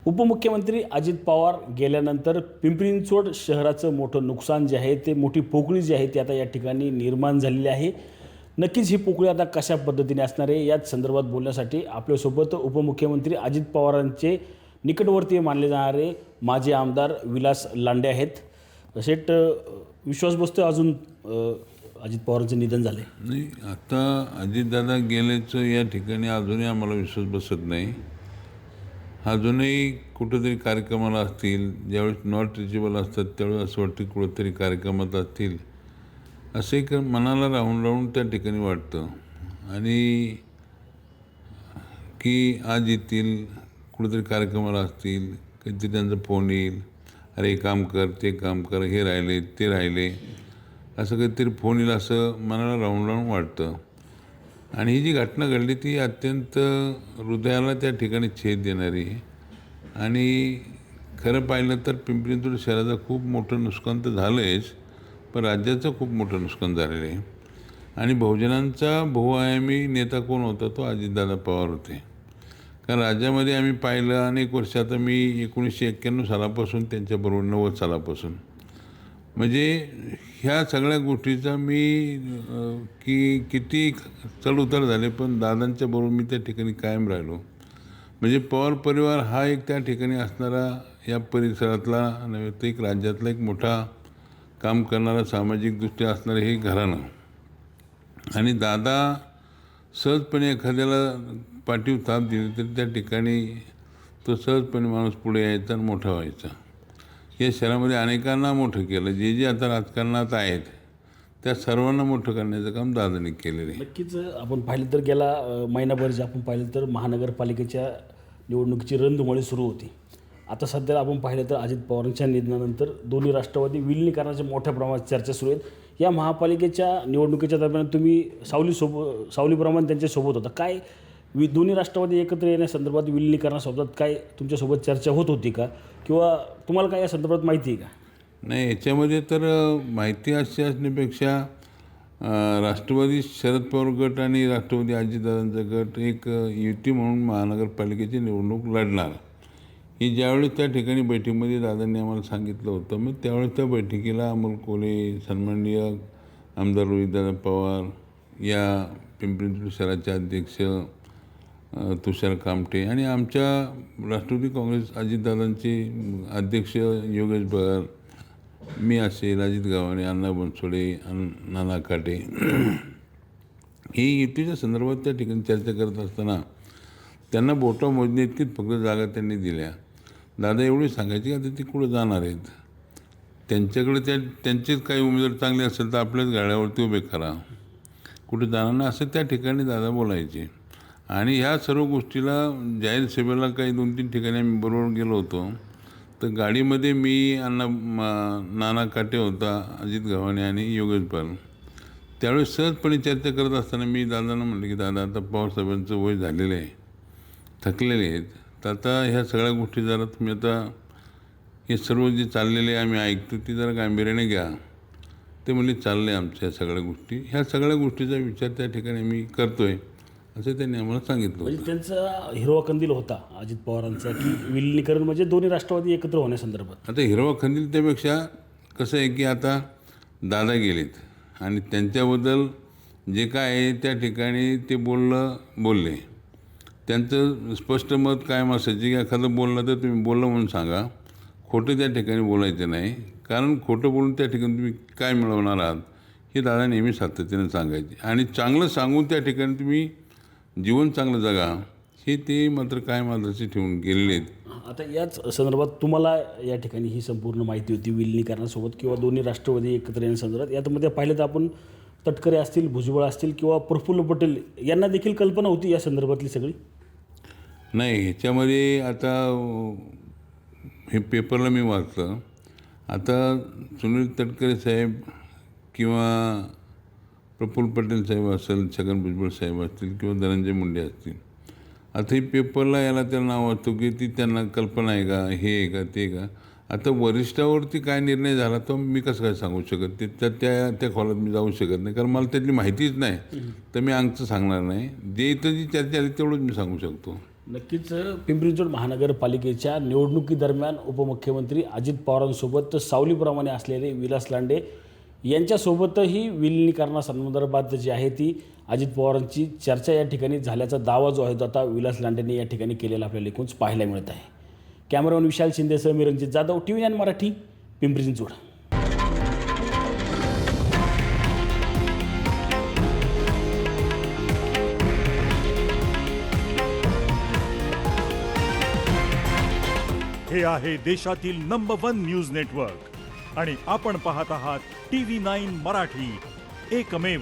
उपमुख्यमंत्री अजित पवार गेल्यानंतर पिंपरी चिंचवड शहराचं मोठं नुकसान जे आहे ते मोठी पोकळी जी आहे ती आता या ठिकाणी निर्माण झालेली आहे. नक्कीच ही पोकळी आता कशा पद्धतीने असणार आहे याच संदर्भात बोलण्यासाठी आपल्यासोबत उपमुख्यमंत्री अजित पवारांचे निकटवर्तीय मानले जाणारे माजी आमदार विलास लांडे आहेत. शेठ, विश्वास बसतो अजून अजित पवारांचं निधन झाले? नाही, आता अजितदादा गेल्याचं या ठिकाणी अजूनही आम्हाला विश्वास बसत नाही. अजूनही कुठंतरी कार्यक्रमाला असतील, ज्यावेळेस नॉट रिचेबल असतात त्यावेळेस असं वाटतं कुठंतरी कार्यक्रमात असतील असं एक मनाला राहून राहून त्या ठिकाणी वाटतं. आणि की आज येतील, कुठंतरी कार्यक्रमाला असतील, कधीतरी त्यांचा फोन येईल, अरे काम कर, ते काम कर, हे राहिले ते राहिले, असं काहीतरी फोन येईल असं मनाला राहून राहून वाटतं. आणि ही जी घटना घडली ती अत्यंत हृदयाला त्या ठिकाणी छेद देणारी आहे. आणि खरं पाहिलं तर पिंपरी चिंचवड शहराचं खूप मोठं नुकसान तर झालं आहेच, पण राज्याचं खूप मोठं नुकसान झालेलं आहे. आणि बहुजनांचा बहुआयामी नेता कोण होता? तो अजितदादा पवार होते. कारण राज्यामध्ये आम्ही पाहिलं अनेक वर्ष, आता मी 1991 सालापासून त्यांच्याबरोबर 90 सालापासून, म्हणजे ह्या सगळ्या गोष्टीचा मी किती चढउतार झाले पण दादांच्या बरोबर मी त्या ठिकाणी कायम राहिलो. म्हणजे पवार परिवार हा एक त्या ठिकाणी असणारा, या परिसरातला नव्हे तर एक राज्यातला एक मोठा काम करणारा, सामाजिकदृष्ट्या असणारं हे घराणं. आणि दादा सहजपणे एखाद्याला पाठीव थाप दिली तरी त्या ठिकाणी तो सहजपणे माणूस पुढे यायचा आणि मोठा व्हायचा. या शहरामध्ये अनेकांना मोठं केलं. जे जे आता राजकारणात आहेत त्या सर्वांना मोठं करण्याचं काम दादाने केलेलं आहे. नक्कीच आपण पाहिलं तर गेला महिनाभर जे आपण पाहिलं तर महानगरपालिकेच्या निवडणुकीची रणधुमाळी सुरू होती. आता सध्या आपण पाहिलं तर अजित पवारांच्या निधनानंतर दोन्ही राष्ट्रवादी विलिनीकरणाच्या मोठ्या प्रमाणात चर्चा सुरू आहेत. या महापालिकेच्या निवडणुकीच्या दरम्यान तुम्ही सावलीप्रमाणे त्यांच्यासोबत होता. काय दोन्ही राष्ट्रवादी एकत्र येण्यासंदर्भात विलिनीकरणासोबत काय तुमच्यासोबत चर्चा होत होती का, किंवा तुम्हाला काय या संदर्भात माहिती आहे का? नाही, याच्यामध्ये तर माहिती अशी असण्यापेक्षा राष्ट्रवादी शरद पवार गट आणि राष्ट्रवादी अजितदादांचा गट एक युती म्हणून महानगरपालिकेची निवडणूक लढणार ही ज्यावेळेस त्या ठिकाणी बैठकीमध्ये दादांनी आम्हाला सांगितलं होतं. मग त्यावेळेस त्या बैठकीला अमोल कोल्हे, सन्माननीय आमदार रोहितदादा पवार, या पिंपरी चिंचवड शहराचे अध्यक्ष तुषार कामटे आणि आमच्या राष्ट्रवादी काँग्रेस अजितदादांचे अध्यक्ष योगेश भगर, मी असेल, अजित गव्हाणे, अण्णा बनसोडे, नाना काटे, ही युतीच्या संदर्भात त्या ठिकाणी चर्चा करत असताना त्यांना बोटा मोजणे इतकीच फक्त जागा त्यांनी दिल्या. दादा एवढी सांगायची की आता ती कुठं जाणार आहेत, त्यांच्याकडे त्यांचेच काही उमेदवार चांगले असेल तर आपल्याच गाड्यावरती उभे करा, कुठे जाणार नाही असं त्या ठिकाणी दादा बोलायचे. आणि ह्या सर्व गोष्टीला जाहीर सभेला काही 2-3 ठिकाणी आम्ही बरोबर गेलो होतो. तर गाडीमध्ये मी नाना काटे होता, अजित गव्हाणे आणि योगेश पाल. त्यावेळेस सहजपणे चर्चा करत असताना मी दादांना म्हटलं की दादा आता पवारसाहेबांचं वय झालेलं आहे, थकलेले आहेत, तर आता ह्या सगळ्या गोष्टी जरा तुम्ही आता हे सर्व जे चाललेले आम्ही ऐकतो ती जरा गांभीर्याने घ्या. ते म्हणले चाललं आहे आमच्या ह्या सगळ्या गोष्टीचा विचार त्या ठिकाणी मी करतो आहे असं त्यांनी आम्हाला सांगितलं. म्हणजे त्यांचा हिरवा कंदील होता अजित पवारांचा की विलिनीकरण म्हणजे दोन्ही राष्ट्रवादी एकत्र होण्यासंदर्भात. आता हिरवा कंदील त्यापेक्षा कसं आहे की आता दादा गेलेत आणि त्यांच्याबद्दल जे काय आहे त्या ठिकाणी ते बोलले. त्यांचं स्पष्ट मत कायम असायचं की एखादं बोललं तर तुम्ही बोललं म्हणून सांगा, खोटं त्या ठिकाणी बोलायचं नाही. कारण खोटं बोलून त्या ठिकाणी तुम्ही काय मिळवणार आहात हे दादा नेहमी सातत्याने सांगायचे. आणि चांगलं सांगून त्या ठिकाणी तुम्ही जीवन चांगलं जगा हे ते मात्र कायम आदर्श ठेवून गेलेले आहेत. आता याच संदर्भात तुम्हाला या ठिकाणी ही संपूर्ण माहिती होती विलिनीकरणासोबत किंवा दोन्ही राष्ट्रवादी एकत्र येण्यासंदर्भात. यामध्ये पाहिलं तर आपण तटकरे असतील, भुजबळ असतील किंवा प्रफुल्ल पटेल यांना देखील कल्पना होती या संदर्भातली सगळी? नाही, ह्याच्यामध्ये आता हे पेपरला मी वाचलं. आता सुनील तटकरे साहेब किंवा प्रफुल्ल पटेल साहेब असेल, छगन भुजबळ साहेब असतील किंवा धनंजय मुंडे असतील, आता ही पेपरला याला त्याला नाव वाचतो की ती त्यांना कल्पना आहे का, हे आहे का, ते का. आता वरिष्ठावरती काय निर्णय झाला तो मी कसं काय सांगू शकत, ते त्या खोलात मी जाऊ शकत नाही कारण मला त्यातली माहितीच नाही. तर मी अंगचं सांगणार नाही. जे इथं जी चर्चा आली तेवढंच मी सांगू शकतो. नक्कीच पिंपरी चिंचवड महानगरपालिकेच्या निवडणुकीदरम्यान उपमुख्यमंत्री अजित पवारांसोबत सावलीप्रमाणे असलेले विलास लांडे यांच्यासोबतही विलिनीकरणासंदर्भात जी आहे ती अजित पवारांची चर्चा या ठिकाणी झाल्याचा दावा जो आहे तो आता विलास लांडेंनी या ठिकाणी केलेला आपल्याला एकूणच पाहायला मिळत आहे. कॅमेरामॅन विशाल शिंदेसह मी रणजित जाधव, TV9 मराठी, पिंपरी चिंचवड. हे आहे देशातील नंबर 1 न्यूज नेटवर्क आणि आपण पाहत आहात TV9 मराठी, एकमेव.